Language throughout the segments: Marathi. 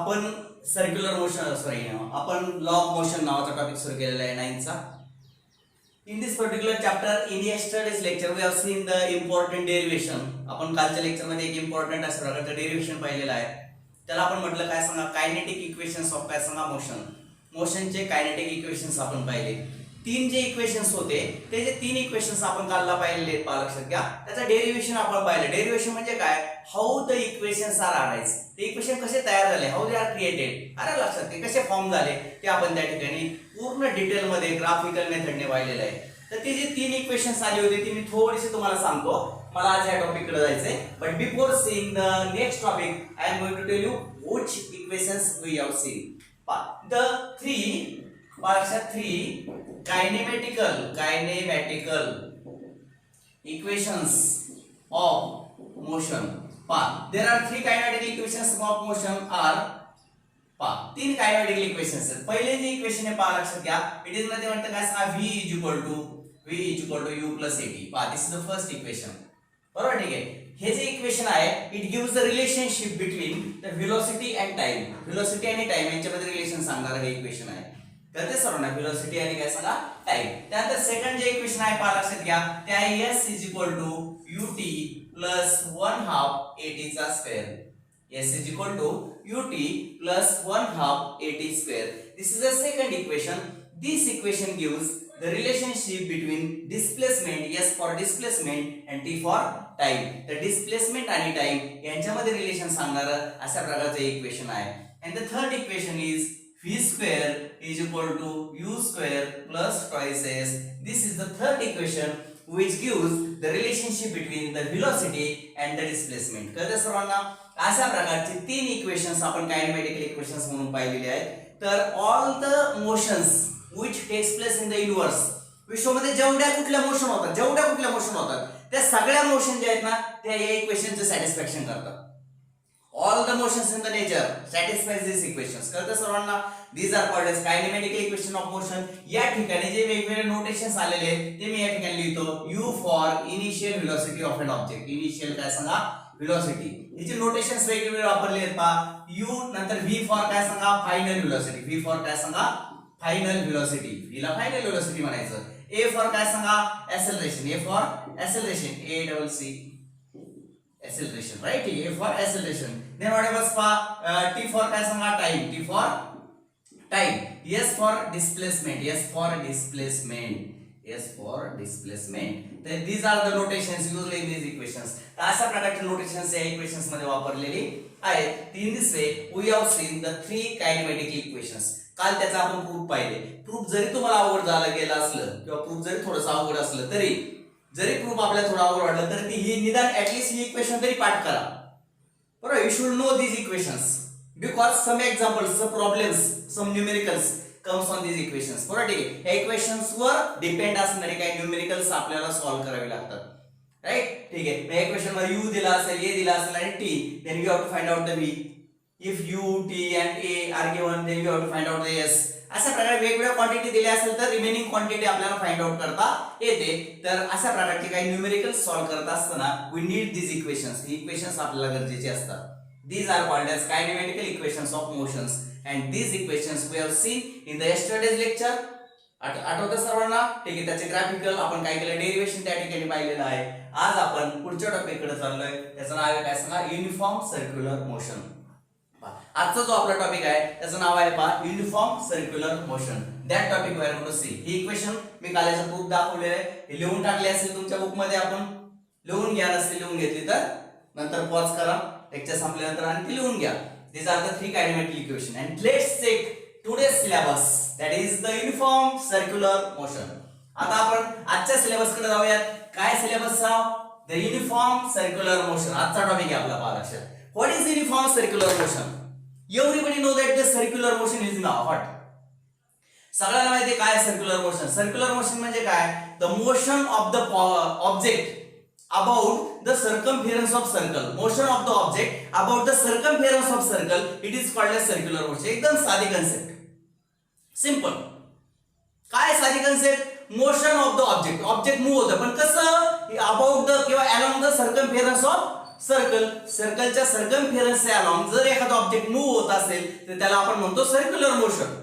आपण सर्क्युलर मोशन आपण लॉ ऑफ मोशन नावाचा टॉपिक सुरू केलेला आहे 9 चा. In this particular chapter, in yesterday's lecture, we have seen the important derivation. आपण कालच्या लेक्चर मध्ये एक इम्पॉर्टंट अशा प्रकारचं डेरिव्हेशन पाहिलेलं आहे. त्याला आपण म्हटलं काय सांगा, कायनेटिक इक्वेशन्स ऑफ काय सांगा मोशन. मोशनचे कायनेटिक इक्वेशन्स आपण पाहिले. तीन जे इक्वेशन्स होते ते जे तीन इक्वेशन्स आपण कालला पाहिलेले पहा लक्षात घ्या. त्याचं डेरिव्हेशन आपण पाहिलं. डेरिव्हेशन म्हणजे काय, how the equations are arise. ते इक्वेशन कसे तयार झाले, हाऊ दे आर क्रिएटेड, अरे लक्षात ते कसे फॉर्म झाले ते आपण त्या ठिकाणी पूर्ण डिटेल मध्ये ग्राफिकल मेथडने पाहिलेलं आहे. तर ती जी तीन इक्वेशन्स आली होती ती मी थोडीशी तुम्हाला सांगतो. मला आज या टॉपिक कडे जायचंय. But before seeing the next topic I am going to tell you which equations we have seen. The three kinematical equations of motion. There are three kinematic equations of motion are तीन kinetic equations आहेत. पहिले जे इक्वेशन आहे पहा लक्षात घ्या. इट इज मध्ये म्हणतं काय सांगा, v equal to u plus at. पहा दिस इज द फर्स्ट इक्वेशन. बरोबर, ठीक आहे. हे जे इक्वेशन आहे it gives the relationship between the velocity and time. Velocity आणि टाइम यांच्यामध्ये रिलेशन सांगणारं हे इक्वेशन आहे. तर ते सर्वांना व्हेलॉसिटी आणि काय सांगा टाइम. त्यानंतर सेकंड जे इक्वेशन आहे पहा लक्षात घ्या, ते आहे s ut plus 1/2 at चा square. s ut plus 1/2 at square. This is the second equation. This equation gives the relationship between displacement, s for displacement and t for time. The displacement आणि time यांच्यामध्ये रिलेशन सांगणारं अशा प्रकारचं इक्वेशन आहे. And the third equation is v square is equal to u square plus twice s. This is the third equation which gives the relationship between the velocity and the displacement. कळतं सर्वांना? अशा प्रकारचे तीन इक्वेशन्स आपण कायनेमॅटिकल इक्वेशन्स म्हणून पाहिलेले आहेत. तर all the motions which takes place in the universe, विश्वामध्ये जेवढ्या कुठल्या मोशन होतात त्या सगळ्या मोशन जे आहेत ना त्या या इक्वेशनचे सॅटिस्फॅक्शन करतात. All the motions in the nature satisfies this equations. कळतं सर्वांना? These are called as kinematical equation of motion. या ठिकाणी जे वेगवेगळे नोटेशन्स आलेले आहेत ते मी या ठिकाणी लिहितो. You for initial velocity of an object. Initial काय सांगा, व्हेलॉसिटी. याचे नोटेशन्स वेगवेगळे वापरले आहेत पहा. यू नंतर व्ही फॉर काय सांगा, फायनल व्हेलॉसिटी. व्ही फॉर काय सांगा, फायनल व्हेलॉसिटी. व्हीला फायनल व्हेलॉसिटी म्हणायचं. ए फॉर काय सांगा, acceleration. A for acceleration, a double c acceleration, right? A for acceleration. Then what else for t for काय सांगा, time. T for time. S for displacement. S for displacement. Then these are the notations used in these equations. तर अशा प्रकारचे नोटेशन्स या इक्वेशन्स मध्ये वापरलेली आहेत. In this way we have seen the three kinematic equations. काल त्याचा आपण प्रूफ पाहिले. प्रूफ जरी तुम्हाला अवघड झालं गेलं असलं किंवा प्रूफ जरी थोडंसं अवघड असलं तरी जरी प्रूफ आपल्याला थोडा अवघड वाटलं तर ती ही निदान ऍटलीस्ट ही इक्वेशन तरी पाठ करा. बरोबर, you should know these equations because some examples, some problems, some numericals comes on these equations. बरोबर, ठीक आहे. या इक्वेशन्स वर डिपेंड असणारे काही न्यूमेरिकल्स आपल्याला सॉल्व्ह करावे लागतात. राईट, ठीक आहे. या इक्वेशन मध्ये u दिला असेल, a दिला असेल आणि t, then we have to find out the v. इफ u, t and a are given, then we have to find out the s. अशा प्रकारे वेगवेगळ्या क्वांटिटी दिल्या असेल तर रिमेनिंग क्वांटिटी आपल्याला फाइंड आउट करता येते. तर अशा प्रकारचे काही न्यूमेरिकल्स सॉल्व्ह करत असताना वी नीड दीज इक्वेशन्स. ही इक्वेशन्स आपल्याला गरजेचे असतात. These are called as kinematical equations of motions and these equations we have seen in the yesterday's lecture. आठवतं सर्वांना? ठीक आहे. त्याचे ग्राफिकल आपण काय केलं, डेरिव्हेशन त्या ठिकाणी पाहिलेलं आहे. आज आपण पुढच्या टॉपिक कडे चाललोय. त्याचं नाव आहे काय सांगा, युनिफॉर्म सर्क्युलर मोशन. आजचा जो आपला टॉपिक आहे त्याचं नाव आहे पहा, uniform circular motion. That topic we are going to see. ही इक्वेशन मी कालचा प्रूफ दाखवलेला आहे. हे लिहून टाकले असेल तुमच्या बुक मध्ये. आपण लिहून घ्या, नसते लिहून घेतली तर नंतर पॉज करा लेक्चर संपल्यानंतर आणि ती लिहून घ्या. These are the three kinematic equation and let's take today's syllabus, that is the uniform circular motion. आता आपण आजच्या सिलेबस कडे जाऊयात. काय सिलेबस चा, द युनिफॉर्म सर्क्युलर मोशन. आजचा टॉपिक आहे आपला पहा लक्षात. What is uniform circular motion? Everybody know that the circular motion is now what? सगळ्यांना माहिती आहे काय सर्क्युलर मोशन. सर्क्युलर मोशन म्हणजे काय, the motion of the object about the circumference of circle. Motion of the object about the circumference of circle, it is called as circular motion. एकदम साधी कन्सेप्ट, सिंपल. काय साधी concept, motion of the object. Object move होतं पण कसं, अबाउट द किंवा along the circumference of circle. सर्कलच्या सर्कमफेरन्स अलॉंग जर एखादा ऑब्जेक्ट मूव्ह होत असेल तर त्याला आपण म्हणतो सर्क्युलर मोशन.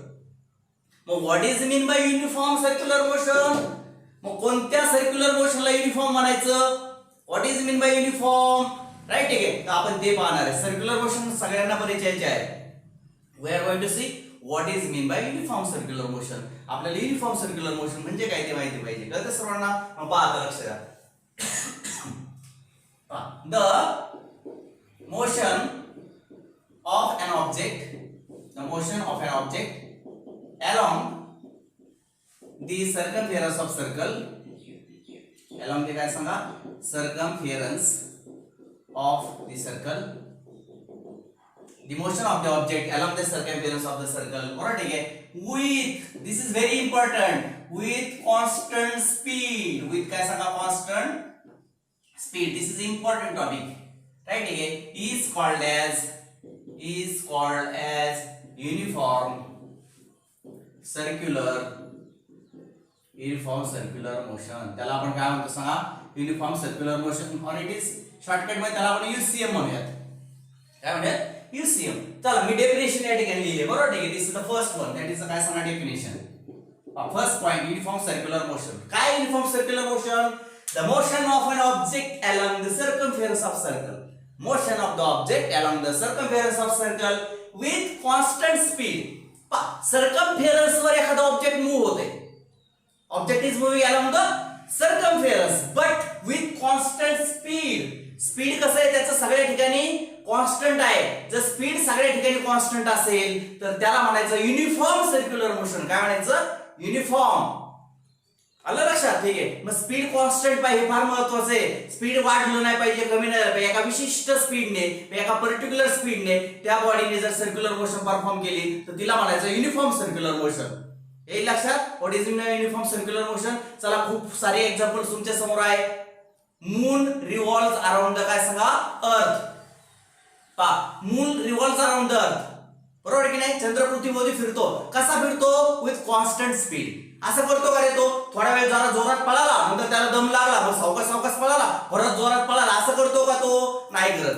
मग what is mean by uniform circular motion? मग कोणत्या सर्क्युलर मोशनला युनिफॉर्म म्हणायचं? What is mean by uniform? Right, ठीक आहे. तर आपण ते पाहणार आहे. सर्क्युलर मोशन सगळ्यांना परिचयाचे आहे. We are going to see what is mean by uniform circular motion. आपल्याला युनिफॉर्म सर्क्युलर मोशन म्हणजे काय ते माहिती पाहिजे. कळतं सर्वांना? मग पहा आता, लक्ष द्या. The motion of an object along the circumference of circle, along the काय सांगा, circumference of the circle, the motion of the object along the circumference of the circle, बरोबर, ठीक आहे, with, this is very important, with constant speed, with काय सांगा, constant speed, this is important topic, right, ठीक आहे, is called as uniform circular motion. त्याला आपण काय म्हणतो सांगा, युनिफॉर्म सर्क्युलर मोशन, और इट इज शॉर्टकट मध्ये त्याला आपण UCM म्हणूयात. काय म्हणूयात? UCM. चला मी डेफिनेशन या ठिकाणी लिहिले, बरोबर, ठीक आहे. This is the first one, that is काय सांगा definition. First point, uniform circular motion. काय uniform circular motion? The motion of an object along the circumference of circle. Motion of the object along the circumference of circle with constant speed. Circumference वर एखादा ऑब्जेक्ट मूव्ह होते. Object is moving along the circumference but with constant speed. Speed कसं आहे त्याचं सगळ्या ठिकाणी कॉन्स्टंट आहे. जर स्पीड सगळ्या ठिकाणी कॉन्स्टंट असेल तर त्याला म्हणायचं युनिफॉर्म सर्क्युलर मोशन. काय म्हणायचं? युनिफॉर्म. आलं लक्षात? ठीक आहे. मग स्पीड कॉन्स्टंट पाहिजे, फार महत्वाचं आहे. स्पीड वाढलं नाही पाहिजे, कमी नाही पाहिजे. एका विशिष्ट स्पीडने, एका पर्टिक्युलर स्पीडने त्या बॉडीने जर सर्क्युलर मोशन परफॉर्म केली तर तिला म्हणायचं युनिफॉर्म सर्क्युलर मोशन. हे लक्षात? What is uniform circular motion? चला खूप सारे एक्झाम्पल तुमच्या समोर आहे. मून रिव्हॉल्व्स अराउंड द काय सांगा, अर्थ. Moon revolves around the earth, बरोबर की नाही? चंद्र पृथ्वीभोवती फिरतो. कसा फिरतो? With constant speed. असं करतो का रे तो? थोड्या वेळ जरा जोरात पळाला, नंतर त्याला दम लागला, मग सावकाश सावकाश पळाला, परत जोरात पळाला, असं करतो का तो? नाही करत.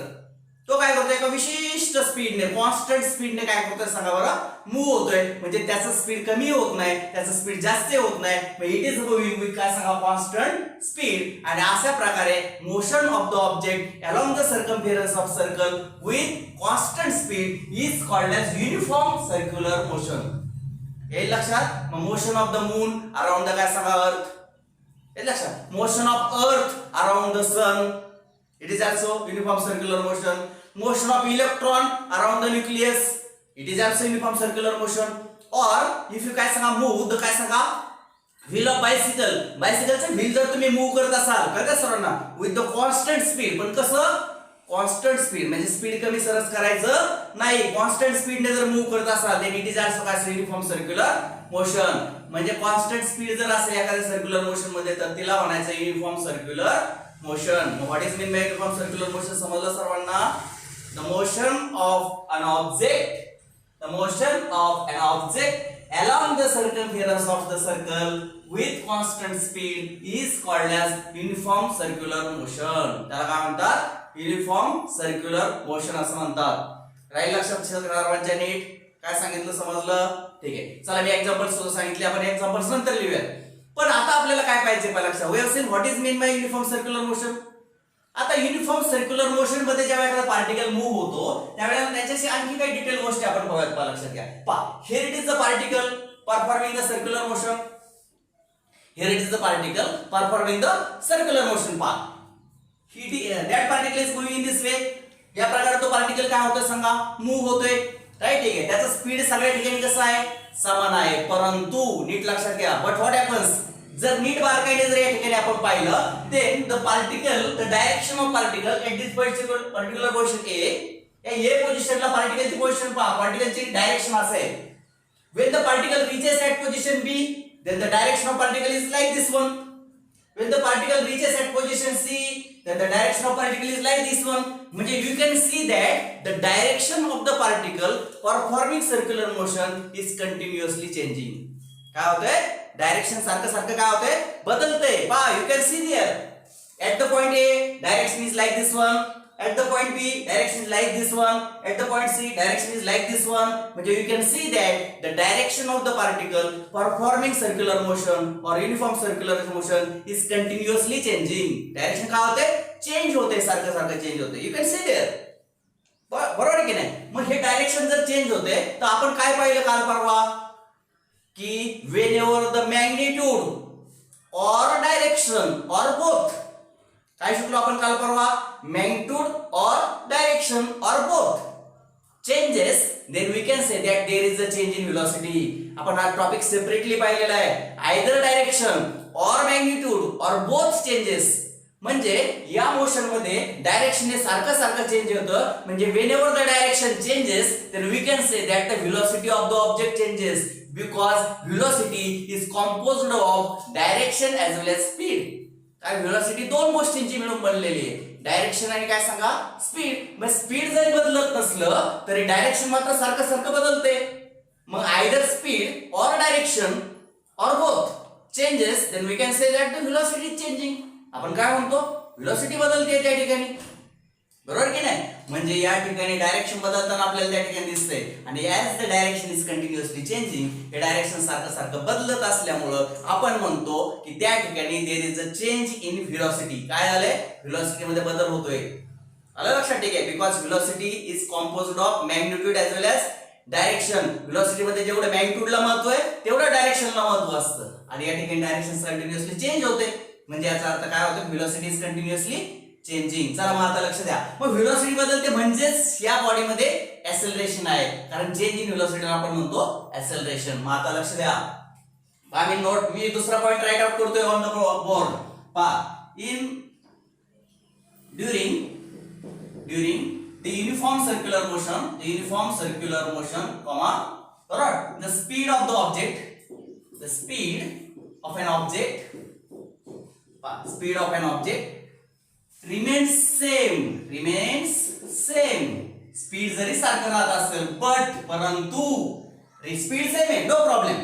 तो काय करतोय? एका विशिष्ट स्पीडने, कॉन्स्टंट स्पीडने काय करतोय सांगा बरं? मूव्ह होतोय. म्हणजे त्याचं स्पीड कमी होत नाही, त्याचं स्पीड जास्त होत नाही. मग इट इज मूव्हिंग विथ काय सांगा, कॉन्स्टंट स्पीड. आणि अशा प्रकारे motion of the object along the circumference of circle with constant speed is called as uniform circular motion. हे लक्षात? मग motion of the moon around the काय सांगा, अर्थ. हे लक्षात? Motion of earth around the sun, it is also uniform circular motion. Motion of electron around the nucleus, it is also uniform circular motion. Or if you काय सांगा move the काय सांगा wheel of bicycle, bicycleचं wheel जर तुम्ही move करत असाल, कळतं सर्वांना, with the constant speed. पण कसं? कॉन्स्टंट स्पीड, म्हणजे स्पीड कमी सरस करायचं नाही. कॉन्स्टंट स्पीडने जर मूव्ह करत असाल then it is also काय युनिफॉर्म सर्क्युलर मोशन. म्हणजे कॉन्स्टंट स्पीड जर असेल एखाद्या सर्क्युलर मोशन मध्ये तर तिला म्हणायचं uniform circular motion. What is mean by uniform circular motion समजलं सर्वांना? The motion of an object along the circumference of the circle with constant speed is called as uniform circular motion. त्याला काय म्हणतात? युनिफॉर्म सर्क्युलर मोशन असं म्हणतात. राहील लक्षात सर्वांच्या नीट? काय सांगितलं समजलं? ठीक आहे. चला मी एक्झाम्पल सुद्धा सांगितले, आपण एक्झाम्पल्स नंतर लिहूया. पण आता आपल्याला काय पाहिजे पहिला लक्षात? We have seen what is mean by uniform circular motion. आता युनिफॉर्म सर्क्युलर मोशन मध्ये जेव्हा एखादा पार्टिकल मूव्ह होतो त्यावेळेला त्याच्याशी आणखी काही डिटेल गोष्टी आपण बघूयात. पहा लक्षात घ्या. पहा, here it is the particle performing the circular motion. Here it is the particle performing the circular motion. पहा, that particle is moving in this way. या प्रकारे तो पार्टिकल काय होतोय सांगा? मूव्ह होतोय. राईट, ठीक आहे. त्याचा स्पीड सगळ्या ठिकाणी कसं आहे? समान आहे. परंतु नीट लक्षात घ्या, बट व्हॉट हॅपन्स, जर नीट बारकाईने जर या ठिकाणी आपण पाहिलं then the direction of particle at this particular position A, या पोझिशनला पार्टिकलची पोझिशन पहा, पार्टिकलची डायरेक्शन असं आहे. when the particle reaches at position B then the direction of particle is like this one. when the particle reaches at position C then the direction of particle is like this one. म्हणजे you can see that the direction of the particle performing circular motion is continuously changing. काय होतंय? डायरेक्शन सारखं सारखं काय होतंय? बदलतंय. पहा, you can see there at the point A direction is like this one, at the point B direction is like this one, at the point C direction is like this one. म्हणजे you can see that the direction of the particle performing circular motion or uniform circular motion is continuously changing. Direction काय होते, चेंज होते, सारखं सारखं चेंज होते. You can see there. बरोबर आहे की नाही. मग हे डायरेक्शन जर चेंज होते तर आपण काय पाहिलं काल परवा की whenever the magnitude or direction or both, काय शिकलो आपण काल परवा, magnitude or direction or both changes, then we can say that there is a change in velocity. आपण हा टॉपिक सेपरेटली पाहिलेला आहे. either direction or magnitude or both changes, म्हणजे या मोशन मध्ये डायरेक्शन हे सारखं सारखं चेंज होतं. म्हणजे whenever the direction changes then we can say that the velocity of the object changes, because velocity is composed of direction as well as speed. काय व्हेलॉसिटी दोन गोष्टींची मिळून बनलेली आहे, डायरेक्शन आणि काय सांगा, स्पीड. मग स्पीड जरी बदलत नसलं तरी डायरेक्शन मात्र सारखं सारखं बदलते. मग either speed or direction or both changes, then we can say that the velocity is changing. आपण काय म्हणतो, व्हेलॉसिटी बदलते त्या ठिकाणी, बरोबर की नाही. म्हणजे या ठिकाणी डायरेक्शन बदलताना आपल्याला त्या ठिकाणी दिसतंय. आणि as the direction is continuously changing, हे डायरेक्शन सारखं सारखं बदलत असल्यामुळं आपण म्हणतो की त्या ठिकाणी there is a change in velocity. काय झालंय, व्हेलॉसिटी मध्ये बदल होतोय. आलं लक्षात, ठीक आहे. Because velocity is composed of magnitude as well as direction. Velocity मध्ये जेवढं मॅग्निट्यूडला महत्व आहे तेवढं डायरेक्शनला महत्व असतं. आणि या ठिकाणी डायरेक्शन कंटिन्युअसली चेंज होते. म्हणजे याचा अर्थ काय होतो, व्हेलॉसिटी इज कंटिन्युअसली चेंजिंग. चला मग आता लक्ष द्या. मग व्हेलॉसिटी बदलते म्हणजेच या बॉडी मध्ये ऍक्सेलरेशन आहे, कारण चेंज इन व्हेलॉसिटीला आपण म्हणतो ऍक्सेलरेशन. मग आता लक्ष द्या. आम्ही नोट, मी दुसरा पॉइंट राईट आउट करतोय ऑन द बोर्ड. पहा, in during the uniform circular motion, comma, right, the speed of the object, speed of an object remains same. Speed जरी सारखं राहत असेल परंतु स्पीड सेम आहे, नो प्रॉब्लेम,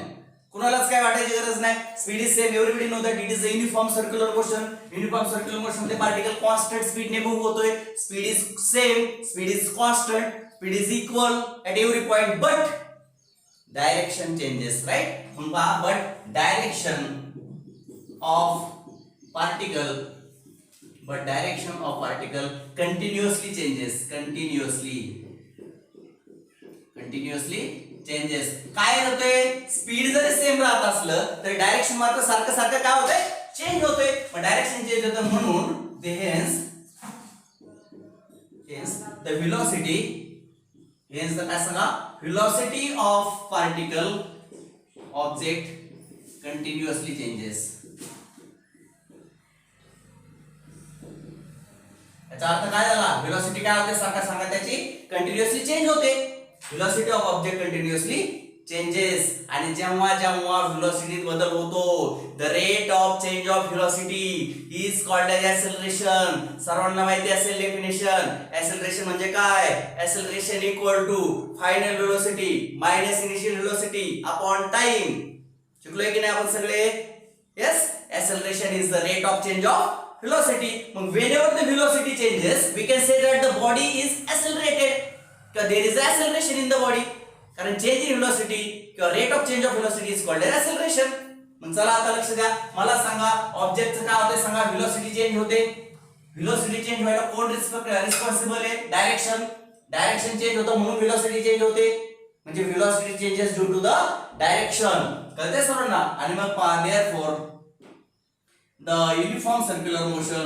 कुणालाच काय वाटायची गरज नाही. Speed is same, everybody know that it is a uniform circular motion. Uniform circular motion मध्ये पार्टिकल कॉन्स्टंट स्पीडने मूव्ह होतोय. Speed is same, speed is constant, speed is equal at every point, but direction changes, right. But direction of particle continuously changes. काय होतंय, स्पीड जरी सेम राहत असलं तरी डायरेक्शन मात्र सारखं सारखं काय होतंय, चेंज होतोय. मग डायरेक्शन चेंज होतं म्हणून the velocity, काय सांगा, velocity of particle object continuously changes. याचा अर्थ काय झाला, व्हेलॉसिटी काय होते, सारखा सारखा त्याची कंटिन्युअसली चेंज होते. Velocity of object continuously changes. आणि जेव्हा जेव्हा व्हेलॉसिटीत बदल होतो, the rate of change of velocity is called as acceleration. सर्वांना माहिती असेल डेफिनेशन. ऍक्सेलरेशन म्हणजे काय, acceleration equal to final velocity minus initial velocity upon time. शिकलोय की नाही आपण सगळे. Yes, acceleration is the rate of change of velocity. Whenever the velocity changes, we can say that the body is accelerated, because there is acceleration in the body. कारण change in velocity किंवा rate of change of velocity is called as acceleration. मग चला आता लक्ष द्या. मला सांगा ऑब्जेक्टचं काय होते, सांगा. velocity change होते. velocity change व्हायला कोण रिस्पॉन्सिबल आहे, डायरेक्शन चेंज होतं म्हणून velocity change होते. म्हणजे velocity changes due to the direction. कळते सर्वांना. आणि मग therefore the uniform circular motion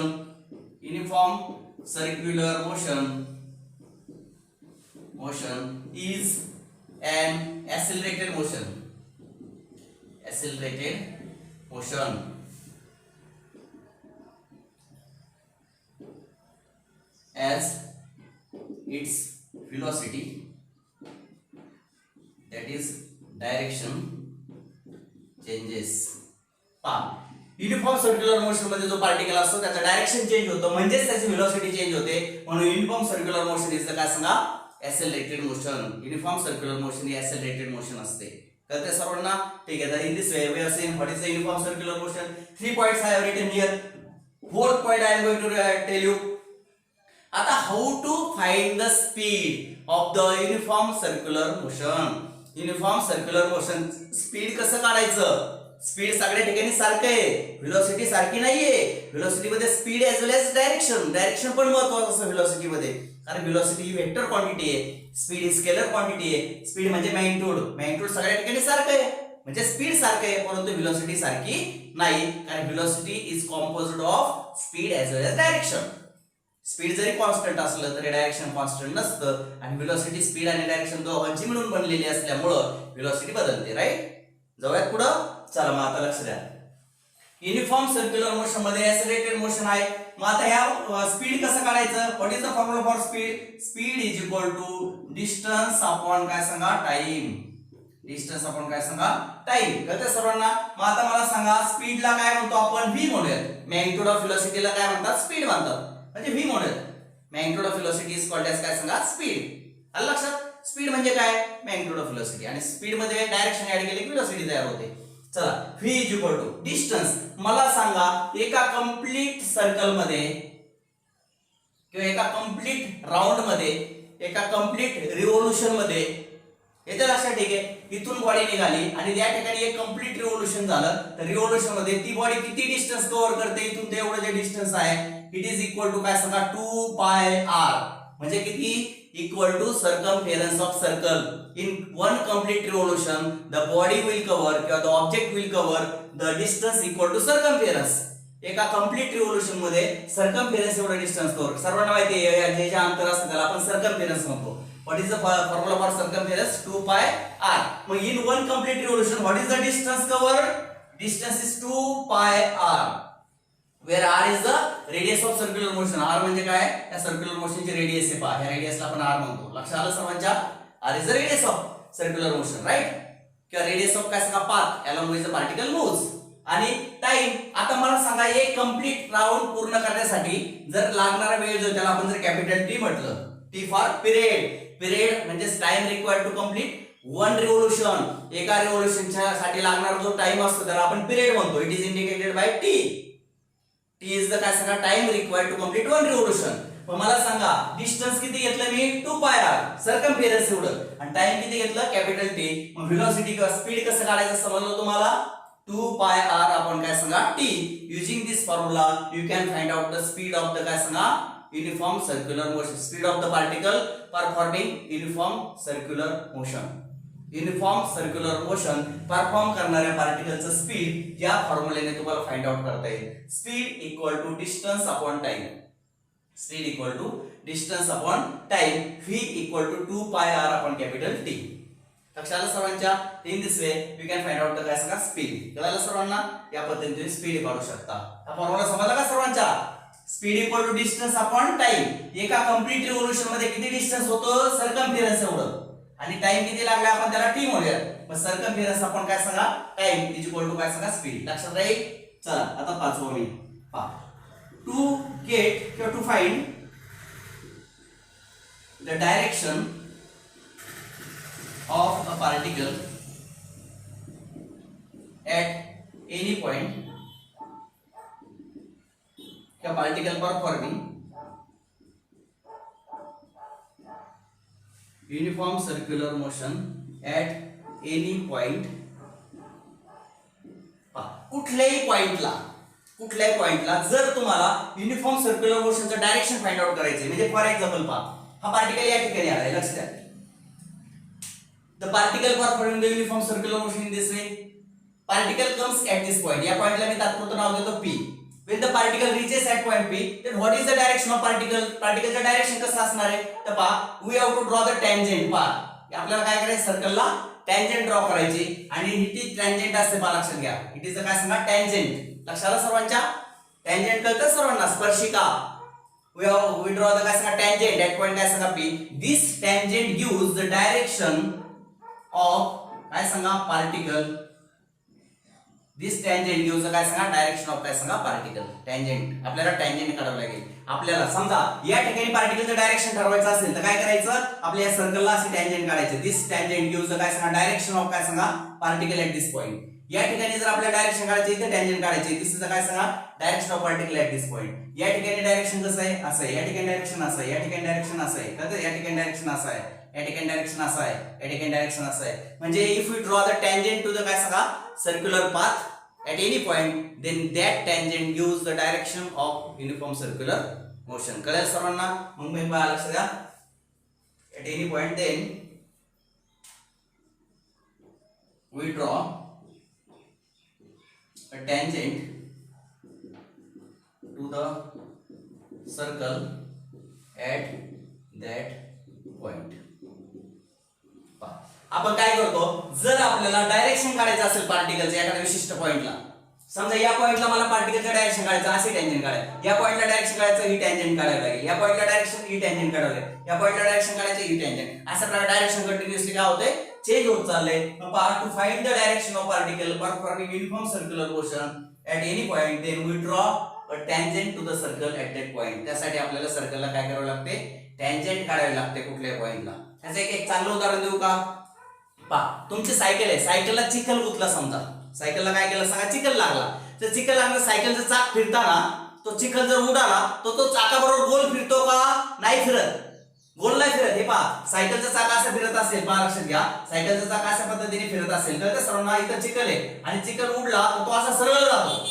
is an accelerated motion. As its velocity, that is direction, changes. Uniform circular motion मध्ये जो पार्टिकल असतो त्याचं डायरेक्शन चेंज होतं म्हणजेच त्याची व्हेलॉसिटी चेंज होते. म्हणून युनिफॉर्म सर्क्युलर मोशन इज काय सांगा, accelerated motion. Uniform circular motion ही ऍक्सेलरेटेड मोशन असते. कळते सर्वांना, ठीक आहे. तर in this way we are saying what is the uniform circular motion. 3 points I have written here. 4th point I am going to tell you. आता how to find the speed of the uniform circular motion. Uniform circular motion speed कसं काढायचं. स्पीड सगळ्या ठिकाणी सारखं आहे, व्हेलॉसिटी सारखी नाहीये. व्हेलॉसिटी मध्ये speed as well as direction पण महत्वाचं असतं व्हेलॉसिटी मध्ये, कारण व्हेलॉसिटी ही वेक्टर क्वांटिटी आहे, स्पीड ही स्केलर क्वांटिटी आहे. स्पीड म्हणजे मॅग्निट्यूड सगळ्या ठिकाणी सारखं आहे, म्हणजे स्पीड सारखं आहे परंतु व्हेलॉसिटी सारखी नाही, कारण velocity is composed of speed as well as direction. Speed जरी कॉन्स्टंट असलं तरी डायरेक्शन कॉन्स्टंट नसतं, आणि व्हेलॉसिटी स्पीड आणि डायरेक्शन दोघांची मिळून बनलेली असल्यामुळं व्हेलॉसिटी बदलते. राईट, जाऊयात पुढं. चला मग आता लक्ष द्या. युनिफॉर्म सर्क्युलर मोशन मध्ये ऍक्सेलरेटेड मोशन आहे. मग आता ह्या स्पीड कसं काढायचं. What is the formula for speed. Speed is equal to distance upon काय सांगा टाइम. डिस्टन्स अपॉन काय सांगा टाइम. कळतं सर्वांना. मग आता मला सांगा स्पीडला काय म्हणतो आपण, व्ही म्हणूयात. मॅग्निट्यूड ऑफ व्हेलॉसिटीला काय म्हणतात, स्पीड म्हणतात, म्हणजे व्ही म्हणूयात. Magnitude of velocity is called as काय सांगा स्पीड. आलं लक्षात. स्पीड म्हणजे काय, मॅग्निट्यूड ऑफ व्हेलॉसिटी, आणि स्पीड मध्ये डायरेक्शन ऍड केले की व्हेलॉसिटी तयार होते. चला, v is equal to distance. मला सांगा एका कंप्लीट सर्कल मध्ये किंवा एका कंप्लीट राऊंड मध्ये, एका कंप्लीट रिव्होल्यूशन मध्ये, येते लक्षात. ठीक आहे, इथून बॉडी निघाली आणि या ठिकाणी एक कंप्लीट रिव्होल्यूशन झालं, तर रिव्होल्यूशन मध्ये ती बॉडी किती डिस्टन्स कव्हर करते, इथून ते एवढं जे डिस्टन्स आहे इट इज इक्वल टू काय सांगा 2πr. म्हणजे किती, equal to circumference of circle. In one complete revolution the body will cover किंवा the object will cover the distance equal to circumference. एका कंप्लीट रिव्होल्यूशन मध्ये सर्कमफेरन्स एवढा डिस्टन्स कव्हर. सर्वांना माहिती आहे जे अंतर असतं त्याला आपण सर्कमफेरन्स म्हणतो. What is the formula for circumference, 2πr. मग in one complete revolution what is the distance cover. Distance is 2πr. where r is the radius of circular motion. r म्हणजे काय, या सर्क्युलर मोशनची रेडियस आहे. पहा, ह्या रेडियसला आपण r म्हणतो. लक्षात आलं सर्वांच्या. r is the radius of circular motion, right. किंवा रेडियस ऑफ काय सांगा path along which the particle moves. आणि टाइम, आता मला सांगा एक कंप्लीट राऊंड पूर्ण करण्यासाठी जर लागणारा वेळ जो त्याला आपण जर कॅपिटल टी म्हटलं, टी फॉर पिरियड. पिरियड म्हणजे time required to complete one revolution. एका रिव्होल्यूशनच्या साठी लागणारा जो टाइम असतो त्याला आपण पिरियड म्हणतो. It is indicated by T. T is the काय सांगा time required to complete one revolution. मग मला सांगा डिस्टन्स किती घेतलं मी, 2πr सर्कमफेरन्स एवढं, आणि टाइम किती घेतलं, कॅपिटल टी. मग व्हेलॉसिटी किंवा स्पीड कसं काढायचं समजलं तुम्हाला, 2πr आपण काय सांगा T. Using this formula you can find out the speed of the काय सांगा uniform circular motion. Speed of the particle performing uniform circular motion. Uniform circular motion perform करणाऱ्या पार्टिकलचं स्पीड या फॉर्म्युलेने तुम्हाला फाइंड आउट करता येईल. Speed equal to distance upon time. Speed equal to distance upon time. v equal to 2πr upon capital T. लक्षात आलं सर्वांच्या. In this way you can find out the काय सांगा स्पीड. कळालं सर्वांना. या पद्धतीने तुम्ही स्पीड काढू शकता. हा फॉर्म्युला समजला का सर्वांच्या. Speed equal to distance upon time. एका कंप्लीट रिव्होल्यूशन मध्ये किती डिस्टन्स होतं, सर्कमफेरन्स एवढं, आणि टाइम किती लागला आपण त्याला टी म्हणूया. मग सर्कमफेरन्स आपण काय सांगा टाइम इज इक्वल टू काय सांगा स्पीड. लक्षात राहील. चला आता पाचवं मी पहा. टू गेट किंवा to find the direction of a particle at any point किंवा particle performing uniform circular motion at any point. कुठल्याही पॉइंटला जर तुम्हाला युनिफॉर्म सर्क्युलर मोशनचं डायरेक्शन फाइंड आउट करायचे, म्हणजे फॉर एक्झाम्पल पहा, हा पार्टिकल या ठिकाणी आलाय. लक्ष द्या. The particle performing the uniform circular motion in this way. Particle comes at this point. या पॉइंटला मी तात्पुरतं नाव देतो p. when the particle reaches at point p, then what is the direction of particle. पार्टिकलचं डायरेक्शन कसं असणार आहे तर पहा, we have to draw the tangent. पहा आपल्याला काय करायचं, सर्कलला टँजेंट ड्रॉ करायची, आणि ही टँजेंट असते पहा, लक्षात घ्या. इट इज काय सांगा टँजेंट. लक्षात आलं सर्वांच्या. टँजेंट कळतं सर्वांना, स्पर्शिका. we draw the काय सांगा tangent at point काय सांगा p. this tangent gives the direction of काय सांगा particle. this tangent gives the काय सांगा डायरेक्शन ऑफ काय सांगा पार्टिकल. टँजेंट आपल्याला टँजेंट काढावं लागेल. आपल्याला समजा या ठिकाणी पार्टिकलचं डायरेक्शन ठरवायचं असेल तर काय करायचं, आपल्या या सर्कलला असे टँजेंट काढायचे. दिस टँजेंट गिव्स द काय सांगा डायरेक्शन ऑफ काय सांगा पार्टिकल ॲट दिस पॉइंट. या ठिकाणी जर आपल्या डायरेक्शन काढायची इथे टँजेंट काढायची, दिस इज काय सांगा direction of particle at this point. या ठिकाणी डायरेक्शन कसं आहे असं आहे, या ठिकाणी डायरेक्शन असं आहे, या ठिकाणी डायरेक्शन असं आहे, तर या ठिकाणी डायरेक्शन असं आहे, या ठिकाणी डायरेक्शन असं आहे, या ठिकाणी डायरेक्शन असं आहे. म्हणजे if we draw the tangent to the काय सांगा circular path at any point, then that tangent gives the direction of uniform circular motion. कळेल सर्वांना? मग मी पहा लक्ष द्या. At any point then we draw a tangent to the circle at that point. आपण काय करतो, जर आपल्याला डायरेक्शन काढायचं असेल पार्टिकलच्या एखाद्या विशिष्ट पॉइंटला, समजा या पॉइंटला मला पार्टिकलचं डायरेक्शन काढायचं असे टँजेंट काढायचं, या पॉइंटला डायरेक्शन काढायचं ही टँजेंट काढावी लागेल, या पॉइंटला डायरेक्शन ही टँजेंट काढावी लागेल, या पॉइंटला डायरेक्शन काढायचं ही टँजेंट, अशा प्रकारे डायरेक्शन कंटिन्युअसली काय होते चेंज होत चाललंय. To find the direction of particle performing uniform circular motion at any point, then we draw a tangent to the circle at that point. त्यासाठी आपल्याला सर्कलला काय करावं लागते, टँजेंट काढावे लागते कुठल्याही पॉइंटला. त्याचं एक चांगलं उदाहरण देऊ का? पहा, तुमची सायकल आहे, सायकलला चिखल गुतला, समजा सायकलला काय केलं सांगा चिखल लागला, तर चिखल लागलं सायकलचं चाक फिरताना तो चिखल जर उडाला तर तो चाकाबरोबर गोल फिरतो का? नाही फिरत, गोल नाही फिरत. हे पहा सायकलचं चाक असं फिरत असेल, पहा लक्षात घ्या, सायकलचं चाक अशा पद्धतीने फिरत असेल तर सर्वांना इथं चिखल आहे आणि चिखल उडला तर तो असा सरळ जातो,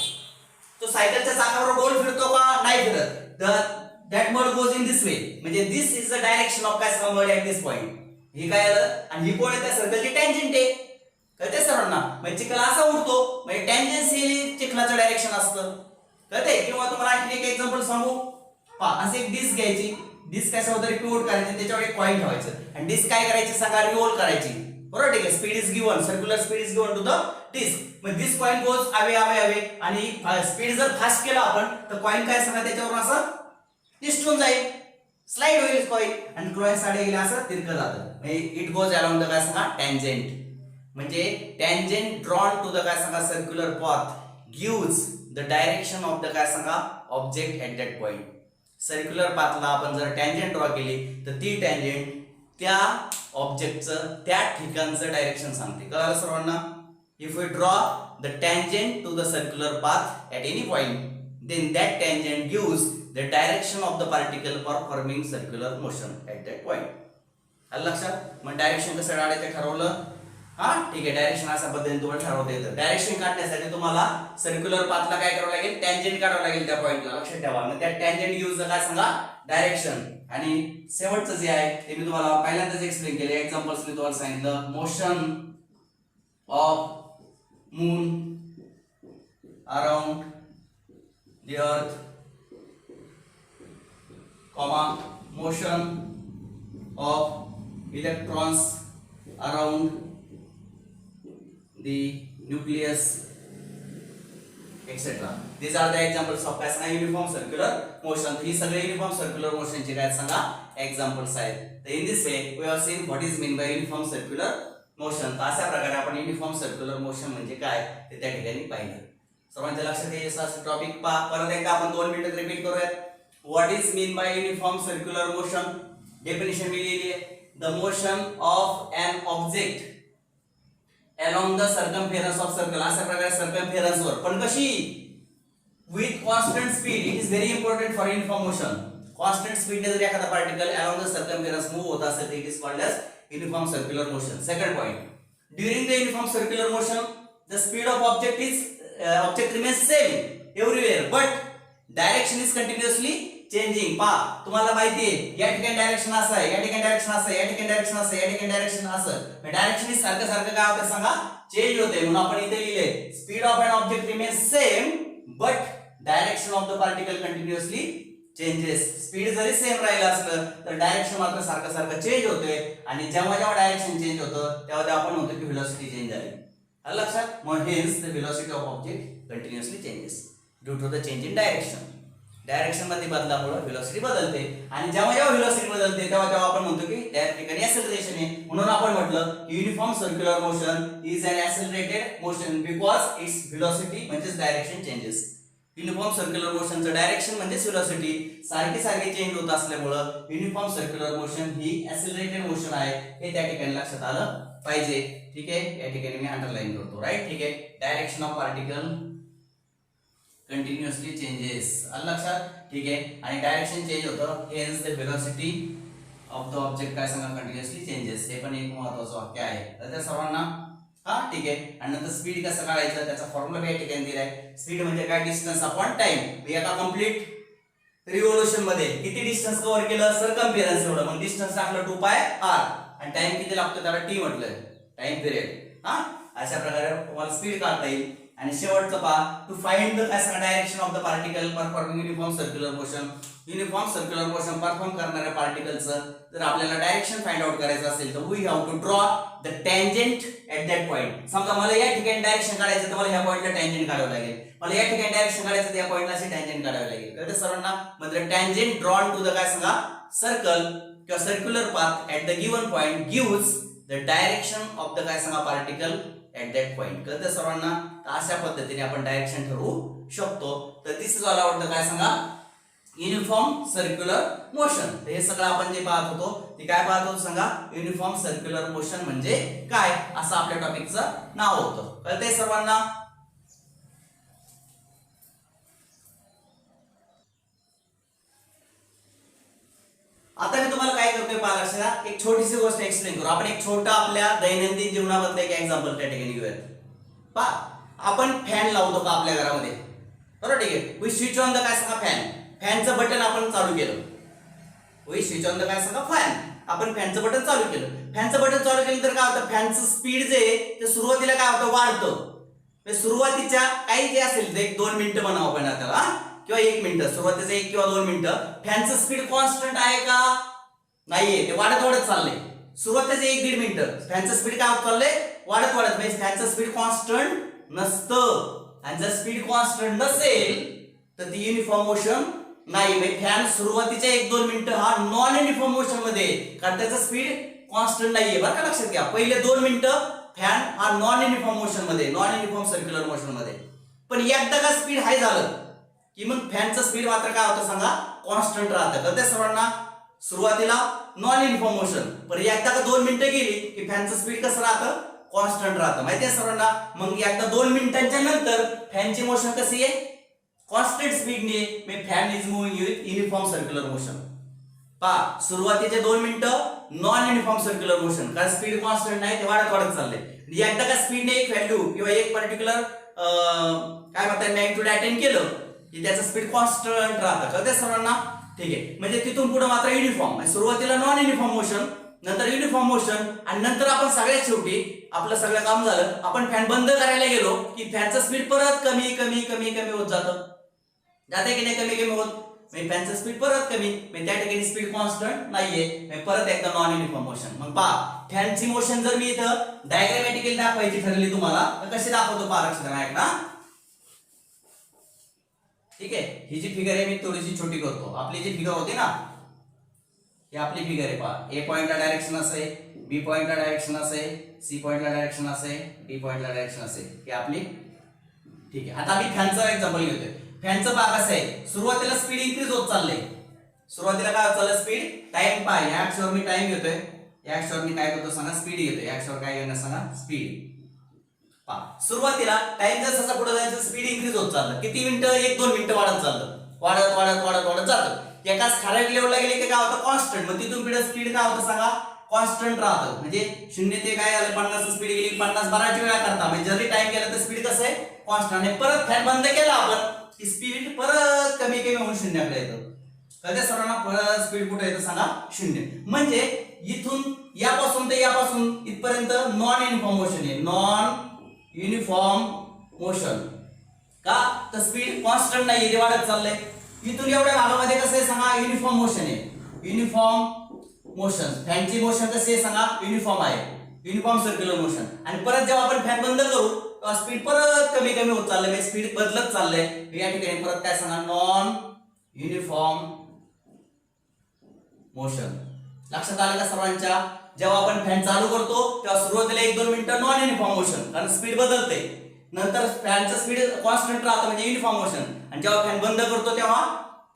तो सायकलच्या चाकाबरोबर गोल फिरतो का? नाही फिरत. That mud goes in this वे, म्हणजे दिस इज द डायरेक्शन ऑफ काय मड ॲट दिस पॉइंट. हे काय आलं आणि ही कोण आहे त्या सर्कलची टँजेंट आहे, कळते सर्वांना? म्हणजे चिखल असा उडतो म्हणजे टँजेन्शियली चिखलाचं डायरेक्शन असतं, कळते? किंवा तुम्हाला आणखी एक एक्झाम्पल सांगू, पहा असे एक डिस्क घ्यायची, डिस्क कशावर तरी पिवोट करायची, त्याच्यावर एक कॉइन ठेवायचं आणि डिस्क काय करायची सांगा रिव्हॉल्व करायची, बरोबर? ठीक आहे, speed is given, circular speed is given to the disc. मग this coin goes away away away आणि स्पीड जर फास्ट केला आपण तर कॉइन काय सांगा त्याच्यावर असं निसटून जाईल, स्लाइड होईल कॉइन आणि कॉइन साडे गेला असं तिरकं जातं. इट गोज अलोंग द काय सांगा टँजेंट. म्हणजे टँजेंट ड्रॉन टू द काय सांगा circular path gives the direction of the काय सांगा object at that point. Circular पाथला आपण जर टँजेंट ड्रॉ केली तर ती टँजेंट त्या ऑब्जेक्टचं त्या ठिकाणचं डायरेक्शन सांगते. कळलं सर्वांना? If we draw the tangent to the circular path at any point, then that tangent gives the direction of the particle performing circular motion at that point. आलं लक्षात? मग डायरेक्शन कसं काढायचं ठरवलं? हा ठीक आहे, डायरेक्शन अशा पद्धतीने तुम्हाला ठरवता येतं. डायरेक्शन काढण्यासाठी तुम्हाला सर्क्युलर पाथला काय करावं लागेल, टँजेंट काढावं लागेल त्या पॉइंटला, लक्षात ठेवा. मग त्या टँजेंट यूज काय सांगा डायरेक्शन. आणि शेवटचं जे आहे ते मी तुम्हाला पहिल्यांदाच एक्सप्लेन केले, एक्झाम्पल्स मी तुम्हाला सांगितलं. Motion of moon around the earth, comma motion of electrons around the nucleus, etc. These are the examples of काय सांगा युनिफॉर्म सर्क्युलर मोशन. ही सगळे युनिफॉर्म सर्क्युलर मोशनचे काय सांगा एक्झाम्पल्स आहेत. तर in this way we have seen what is mean by uniform circular motion. तर अशा प्रकारे आपण युनिफॉर्म सर्क्युलर मोशन म्हणजे काय ते त्या ठिकाणी पाहिलं. सर्वांच्या लक्षात येईल असं टॉपिक पहा. परत एकदा आपण 2 मिनिटात रिपीट करूयात. What is mean by uniform circular motion? Definition मी लिहिली आहे. The motion of an object along the circumference of circle. अशा प्रकारे सर्कमफेरन्स वर, पण कशी? With constant speed. It is very important for uniform motion. Constant स्पीडने जर एखादा particle along the circumference move होत असेल तर it is called as uniform circular motion. Second point, during the uniform circular motion the speed of object remains same everywhere but direction is continuously changing. पहा तुम्हाला माहिती आहे या ठिकाणी डायरेक्शन असं आहे, या ठिकाणी डायरेक्शन असं आहे, या ठिकाणी डायरेक्शन असं आहे, या ठिकाणी डायरेक्शन असं. डायरेक्शन सारखं सारखं काय होतं सांगा चेंज होते. म्हणून आपण इथे लिहिले speed of an object remains same but direction of the particle continuously changes. Speed जरी सेम राहिलं असलं तर डायरेक्शन मात्र सारखं सारखं चेंज होते आणि जेव्हा जेव्हा डायरेक्शन चेंज होतं तेव्हा आपण म्हणतो की व्हेलॉसिटी चेंज झाली. लक्षात? मग hence the velocity of object continuously changes due to the change in direction. Direction मध्ये बदलामुळे व्हेलॉसिटी बदलते आणि जेव्हा जेव्हा व्हेलॉसिटी बदलते तेव्हा तेव्हा आपण म्हणतो की त्या ठिकाणी ऍक्सेलरेशन आहे. म्हणून आपण म्हटलं uniform circular motion is an accelerated motion because its velocity म्हणजे डायरेक्शन चेंजेस. युनिफॉर्म सर्क्युलर मोशनचं डायरेक्शन म्हणजे व्हेलॉसिटी सारखी सारखी चेंज होत असल्यामुळे युनिफॉर्म सर्क्युलर मोशन ही ऍक्सेलरेटेड मोशन आहे हे त्या ठिकाणी लक्षात आलं पाहिजे. ठीक आहे, या ठिकाणी मी अंडरलाईन करतो, राईट. ठीक आहे, direction of particle continuously changes, आलं लक्षात. ठीक आहे, आणि डायरेक्शन चेंज होतं, hence the velocity of the object काय सांगा कंटिन्युअसली चेंजेस. हे पण एक महत्त्वाचं वाक्य आहे. तर त्या सर्वांना हा ठीक आहे. आणि नंतर स्पीड कसं काढायचं त्याचा फॉर्म्युला या ठिकाणी दिलाय. स्पीड म्हणजे काय, डिस्टन्स अपॉन टाइम. एका कंप्लीट रिव्होल्यूशन मध्ये किती डिस्टन्स कव्हर केलं, सरकमफरन्स एवढं. मग डिस्टन्स टाकलं 2 पाय r आणि टाइम किती लागतो त्याला t म्हटलं, टाइम पिरियड. हा, अशा प्रकारे तुम्हाला स्पीड काढता येईल. आणि शेवटचं पहा, टू फाइंड द काय सांगा direction of the particle performing uniform circular motion. Uniform circular motion perform करणाऱ्या पार्टिकलचं जर आपल्याला डायरेक्शन फाइंड आउट करायचं असेल तर we have to draw the tangent at that point. समजा मला या ठिकाणी डायरेक्शन काढायचं तर मला ह्या पॉइंटला टँजेंट काढावं लागेल. मला या ठिकाणी डायरेक्शन काढायचं तर या पॉइंटला असे टँजेंट काढावे लागेल. कळतं सर्वांना. म्हणजे टँजेंट ड्रॉन टू द काय सांगा सर्कल किंवा circular path at the given point gives the direction of the काय सांगा पार्टिकल ऍट दॅट पॉइंट. कळतं सर्वांना. तर अशा पद्धतीने आपण डायरेक्शन ठरवू शकतो. तर दिस इज ऑल अबाउट द काय सांगा युनिफॉर्म सर्क्युलर मोशन. तर हे सगळं आपण जे पाहत होतो ते काय पाहत होतो सांगा, युनिफॉर्म सर्क्युलर मोशन म्हणजे काय असं आपल्या टॉपिकचं नाव होतं. कळतंय सर्वांना. आता मी तुम्हाला काय करतोय पहा लक्षात, एक छोटीशी गोष्ट एक्सप्लेन करू. आपण एक छोटा आपल्या दैनंदिन जीवनाबद्दल एक एक्झाम्पल त्या ठिकाणी घेऊयात. पहा, आपण फॅन लावतो का आपल्या घरामध्ये, बरोबर. ठीक आहे, वी स्विच ऑन द काय सांगा फॅन. फॅनचं बटन आपण चालू केलं, वी स्विच ऑन द काय सांगा फॅन. आपण फॅनचं बटन चालू केलं. फॅनचं बटन चालू केलं तर काय होतं, फॅनचं स्पीड जे आहे ते सुरुवातीला काय होतं वाढतं. सुरुवातीच्या काही जे असेल ते 1-2 मिनिटं म्हणावं आपण त्याला किंवा 1 मिनिट, सुरुवातीचं 1 किंवा 2 मिनिटं. फॅनचं स्पीड कॉन्स्टंट आहे का, नाहीये, ते वाढत वाढत चाललंय. सुरुवातीचे 1-1.5 मिनिटं फॅनचं स्पीड काय होत चाललंय, वाढत वाढत. म्हणजे फॅनचं स्पीड कॉन्स्टंट नसतं. आणि जर स्पीड कॉन्स्टंट नसेल तर ती युनिफॉर्म मोशन नाही. म्हणजे फॅन सुरुवातीच्या 1-2 मिनिटं हा नॉन युनिफॉर्म मोशन मध्ये, कारण त्याचा स्पीड कॉन्स्टंट नाहीये बरं का, लक्षात घ्या. पहिले 2 मिनिटं फॅन हा नॉन युनिफॉर्म मोशन मध्ये, नॉन युनिफॉर्म सर्क्युलर मोशन मध्ये. पण एकदा का स्पीड हाय झालं की मग फॅनचं स्पीड मात्र काय होतं सांगा, कॉन्स्टंट राहतं. कळतंय सर्वांना. सुरुवातीला नॉन युनिफॉर्म मोशन, पण एकदा का 2 मिनिटं गेली की फॅनचं स्पीड कसं राहतं, कॉन्स्टंट राहतं. माहिती आहे सर्वांना. मग एकदा 2 मिनिटांच्या नंतर फॅनची मोशन कशी आहे, कॉन्स्टंट स्पीडने. मग fan is moving with uniform circular motion. पहा, सुरुवातीचे 2 मिनिटं नॉन युनिफॉर्म सर्क्युलर मोशन, कारण स्पीड कॉन्स्टंट नाही, ते वाढत वाढत चाललंय. एकदा का स्पीडने एक व्हॅल्यू किंवा एक पर्टिक्युलर काय म्हणतात मॅग्निट्यूड अटेन केलं की त्याचं स्पीड कॉन्स्टंट राहतं. कळतंय सर्वांना. ठीक आहे, म्हणजे तिथून पुढे मात्र युनिफॉर्म. सुरुवातीला नॉन युनिफॉर्म मोशन, नंतर युनिफॉर्म मोशन, आणि नंतर आपण सगळ्यात शेवटी आपलं सगळं काम झालं, आपण फॅन बंद करायला गेलो की फॅनचं स्पीड परत कमी कमी कमी कमी होत जातं. जाते की नाही कमी कमी होत. म्हणजे फॅनचं स्पीड परत कमी, म्हणजे त्या ठिकाणी स्पीड कॉन्स्टंट नाहीये, परत एकदा नॉन युनिफॉर्म मोशन. मग पहा, फॅनची मोशन जर मी इथं डायग्रामॅटिकली दाखवायची ठरली तुम्हाला तर कशी दाखवतो पहा लक्षात ऐक ना. ठीक आहे, ही जी फिगर आहे मी थोडीशी छोटी करतो. आपली जी फिगर होती ना, ही आपली फिगर आहे पहा. ए पॉइंटला डायरेक्शन असं आहे, बी पॉइंटला डायरेक्शन असं आहे, सी पॉइंटला डायरेक्शन असं आहे, डी पॉइंटला डायरेक्शन असं आहे. ही आपली. ठीक आहे, आता मी फॅनचं एक्झाम्पल घेतोय. फॅनचं पहा कसं आहे, सुरुवातीला स्पीड इन्क्रीज होत चाललंय. सुरुवातीला काय होत चाललं स्पीड, टाइम पहा, या अक्षरावर मी टाइम घेतोय, या अक्षरावर मी काय करतो सांगा स्पीड घेतोय. या अक्षरावर काय घेणार सांगा स्पीड. पहा, सुरुवातीला टाइम जर जसा पुढे जायचं स्पीड इन्क्रीज होत चाललं. किती मिनिटं, 1-2 मिनिटं वाढत चाललं, वाढत वाढत वाढत वाढत जातं. एकाच ठराविक लेवलला गेले की काय होतं कॉन्स्टंट. मग तिथून पुढे स्पीड काय होतं सांगा, कॉन्स्टंट राहतं. म्हणजे 0 ते काय झालं 50 स्पीड गेली, 50 बराच वेळा करता. म्हणजे जरी टाइम गेला तर स्पीड कसं आहे कॉन्स्टंट. आणि परत फॅन बंद केला आपण की स्पीड परत कमी कमी होऊन 0कडे येतं. कळतंय सर्वांना. परत स्पीड कुठे येतं सांगा 0. म्हणजे इथून यापासून ते यापासून इथपर्यंत नॉन युनिफॉर्म मोशन आहे, नॉन युनिफॉर्म मोशन. का तर स्पीड कॉन्स्टंट नाही, ते वाढत चाललंय. इथून एवढ्या भागामध्ये कसं आहे सांगा युनिफॉर्म मोशन आहे, युनिफॉर्म मोशन. फॅनची मोशन कशी आहे सांगा युनिफॉर्म आहे, युनिफॉर्म सर्क्युलर मोशन. आणि परत जेव्हा आपण फॅन बंद करू तेव्हा स्पीड परत कमी कमी होत चाललंय, म्हणजे स्पीड बदलत चाललंय. या ठिकाणी परत काय सांगा नॉन युनिफॉर्म मोशन. लक्षात आलं का सर्वांच्या. जेव्हा आपण फॅन चालू करतो तेव्हा सुरुवातीला 1-2 मिनिटं नॉन युनिफॉर्म मोशन, कारण स्पीड बदलते. नंतर फॅनचं स्पीड कॉन्स्टंट राहतं म्हणजे युनिफॉर्म मोशन. आणि जेव्हा फॅन बंद करतो तेव्हा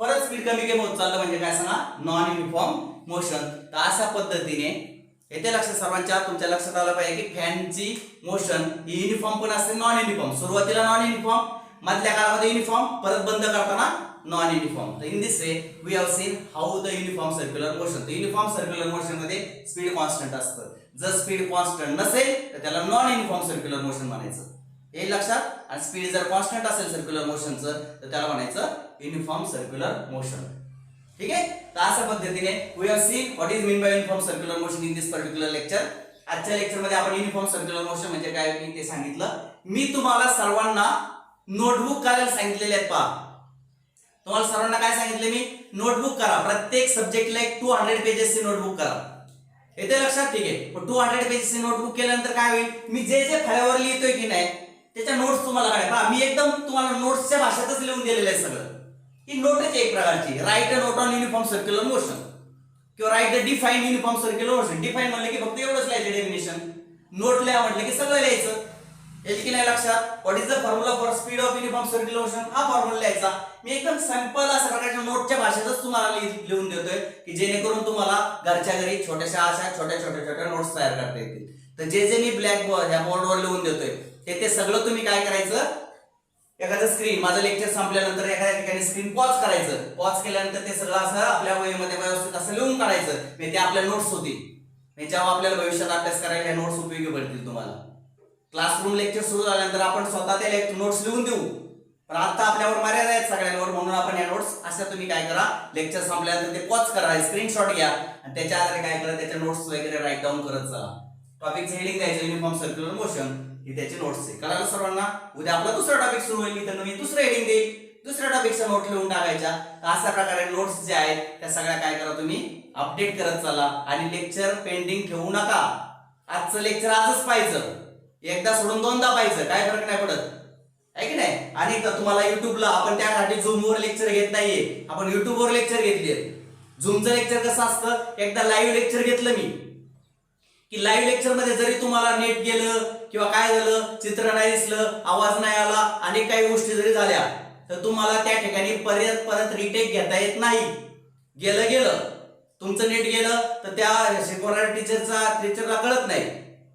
परत स्पीड कमी कमी होत चाललं, म्हणजे काय सांगा नॉन युनिफॉर्म मोशन. तर अशा पद्धतीने येते लक्षात सर्वांच्या तुमच्या लक्षात आलं पाहिजे की फॅनची मोशन ही युनिफॉर्म पण असते नॉन युनिफॉर्म. सुरुवातीला नॉन युनिफॉर्म, मधल्या काळामध्ये युनिफॉर्म, परत बंद करताना नॉन युनिफॉर्म. तर in this way we have seen how the uniform circular motion. तर युनिफॉर्म सर्क्युलर मोशन मध्ये स्पीड कॉन्स्टंट असतं. जर स्पीड कॉन्स्टंट नसेल तर त्याला नॉन युनिफॉर्म सर्क्युलर मोशन म्हणायचं. हे लक्षात. आणि स्पीड जर कॉन्स्टंट असेल सर्क्युलर मोशनचं तर त्याला म्हणायचं युनिफॉर्म सर्क्युलर मोशन. ठीक आहे. तर अशा पद्धतीने we have seen what is mean by uniform circular motion in this particular lecture. आजच्या लेक्चर मध्ये आपण युनिफॉर्म सर्क्युलर मोशन म्हणजे काय मी ते सांगितलं. मी तुम्हाला सर्वांना नोटबुक करायला सांगितलेले आहेत. पहा, तुम्हाला सर्वांना काय सांगितले मी, नोटबुक करा. प्रत्येक सब्जेक्टला एक 200 पेजेसची नोटबुक करा. येते लक्षात. ठीक आहे. पण 200 पेजेसची नोटबुक केल्यानंतर काय होईल, मी जे जे फळ्यावर लिहितोय की नाही त्याच्या नोट्स तुम्हाला काढाय. पहा, मी एकदम तुम्हाला नोट्सच्या भाषेतच लिहून दिलेलं आहे सगळं. ही नोटच एक प्रकारची. Write a note on uniform circular motion किंवा write the define uniform circular motion. Define म्हणलं की फक्त एवढंच लिहायचं डेफिनेशन. नोट लिहा म्हटलं की सगळं लिहायचं. याची की नाही लक्षात. What is the formula for speed of uniform circular motion, हा फॉर्म्युला लिहायचा. मी एकदम सिंपल अशा प्रकारच्या नोटच्या भाषेतच तुम्हाला लिहून देतोय की जेणेकरून तुम्हाला घरच्या घरी छोट्याशा अशा छोट्या नोट्स तयार करता येतील. तर जे जे मी ब्लॅक बोर्ड ह्या बोर्डवर लिहून देतोय ते सगळं तुम्ही काय करायचं, एखादं स्क्रीन माझं लेक्चर संपल्यानंतर एखाद्या ठिकाणी स्क्रीन पॉज करायचं. पॉज केल्यानंतर ते सगळं असं आपल्या वहीमध्ये व्यवस्थित असं लिहून काढायचं. म्हणजे ते आपल्या नोट्स होतील. जेव्हा आपल्याला भविष्यात अभ्यास करायला ह्या नोट्स उपयोगी पडतील तुम्हाला. क्लासरूम लेक्चर सुरू झाल्यानंतर आपण स्वतः ते नोट्स लिहून देऊ, पण आता आपल्यावर मर्यादा आहेत सगळ्यांवर. म्हणून आपण या नोट्स अशा तुम्ही काय करा, लेक्चर संपल्यानंतर ते पॉज करा, स्क्रीनशॉट घ्या आणि त्याच्या आधारे काय करा, त्याच्या नोट्स वगैरे राईट डाऊन करत चला. टॉपिकचं हेडिंग द्यायचं युनिफॉर्म सर्क्युलर मोशन, ही त्याची नोट्स आहे. कळालं सर्वांना. उद्या आपला दुसरा टॉपिक सुरू होईल तर मी दुसरं हेडिंग देईल, दुसऱ्या टॉपिकचा नोट लिहून टाकायच्या. अशा प्रकारे नोट्स जे आहेत त्या सगळ्या काय करा तुम्ही अपडेट करत चला आणि लेक्चर पेंडिंग ठेवू नका. आजचं लेक्चर आजच पाहायचं, एकदा सोडून दोनदा पाहायचं, काय फरक नाही पडत आहे की नाही. आणि तुम्हाला युट्यूबला आपण त्यासाठी झूमवर लेक्चर घेत नाहीये, आपण युट्यूबवर लेक्चर घेतले. झूमचं लेक्चर कसं असतं, एकदा लाईव्ह लेक्चर घेतलं मी की लाईव्ह लेक्चर मध्ये जरी तुम्हाला नेट गेलं किंवा काय झालं, चित्र नाही दिसलं, आवाज नाही आला, अनेक काही गोष्टी जरी झाल्या तर तुम्हाला त्या ठिकाणी परत रिटेक घेता येत नाही. गेलं तुमचं नेट गेलं तर त्या शिकवणाऱ्या टीचरला कळत नाही.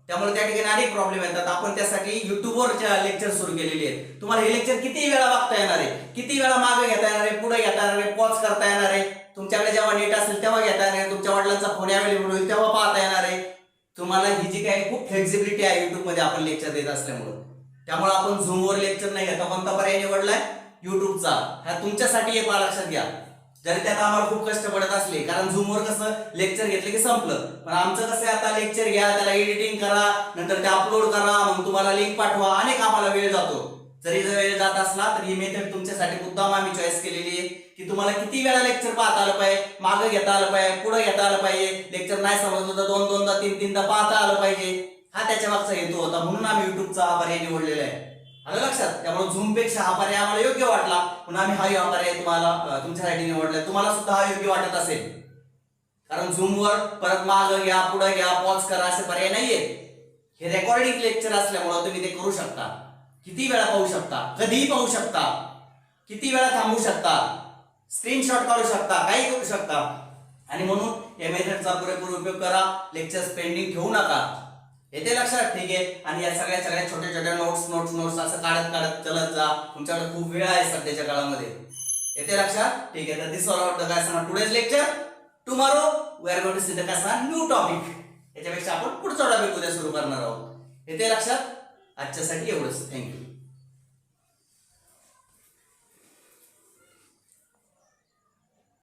त्यामुळे त्या ठिकाणी अनेक प्रॉब्लेम येतात. आपण त्यासाठी युट्यूबवर लेक्चर सुरू केलेले आहेत. तुम्हाला हे लेक्चर किती वेळा बघता येणार आहे, किती वेळा मागे घेता येणार आहे, पुढे घेता येणार आहे, पॉज करता येणार आहे. तुमच्याकडे जेव्हा नेट असेल तेव्हा घेता येणार आहे, तुमच्या वडिलांचा फोन अवेलेबल होईल तेव्हा पाहता येणार आहे. तुम्हाला ही जी काही खूप फ्लेक्झिबिलिटी आहे युट्यूब मध्ये आपण लेक्चर देत असल्यामुळे. त्यामुळे आपण झूमवर लेक्चर नाही घेता. कोणता पर्याय निवडलाय, युट्यूबचा. हा तुमच्यासाठी एक लक्षात घ्या. जरी त्यात आम्हाला खूप कष्ट पडत असले, कारण झूमवर कसं लेक्चर घेतलं की संपलं. पण आमचं कसं आहे, आता लेक्चर घ्या, त्याला एडिटिंग करा, नंतर ते अपलोड करा, मग तुम्हाला लिंक पाठवा, अनेक आम्हाला वेळ जातो. जरी वेळ जात असला तर ही मेथड तुमच्यासाठी मुद्दाम आम्ही चॉईस केलेली आहे की तुम्हाला किती वेळा लेक्चर पाहता आलं पाहिजे, मागे घेता आलं पाहिजे, पुढे घेता आलं पाहिजे. लेक्चर नाही समजलं तर दोनदा तीनदा पाहता आलं पाहिजे. हा त्याच्या मागचा हेतू होता. म्हणून आम्ही युट्यूबचा हा पर्याय निवडलेला आहे. आलं लक्षात. त्यामुळे झूम पेक्षा हा पर्याय आम्हाला योग्य वाटला, म्हणून आम्ही हा पर्याय तुम्हाला तुमच्यासाठी निवडला. तुम्हाला सुद्धा हा योग्य वाटत असेल, कारण झूमवर परत मागं घ्या, पुढे घ्या, पॉज करा असे पर्याय नाहीये. हे रेकॉर्डिंग लेक्चर असल्यामुळे तुम्ही ते करू शकता. किती वेळा पाहू शकता, कधीही पाहू शकता, किती वेळा थांबू शकता, स्क्रीनशॉट काढू शकता, काही करू शकता. आणि म्हणून या मेथडचा पुरेपूर उपयोग करा. लेक्चर पेंडिंग ठेवू नका. येते लक्षात. ठीक आहे. आणि या सगळ्या छोट्या नोट्स असं काढत चलत जा. तुमच्याकडे खूप वेळ आहे सध्याच्या काळामध्ये. येते लक्षात. ठीक आहे. तर दिस ऑल अबाउट द काय सांगा today's lecture. Tomorrow we are going to see the काय सांगा न्यू टॉपिक. याच्यापेक्षा आपण पुढचा टॉपिक उद्या सुरू करणार आहोत. येते लक्षात. आजच्यासाठी एवढंच. थँक्यू.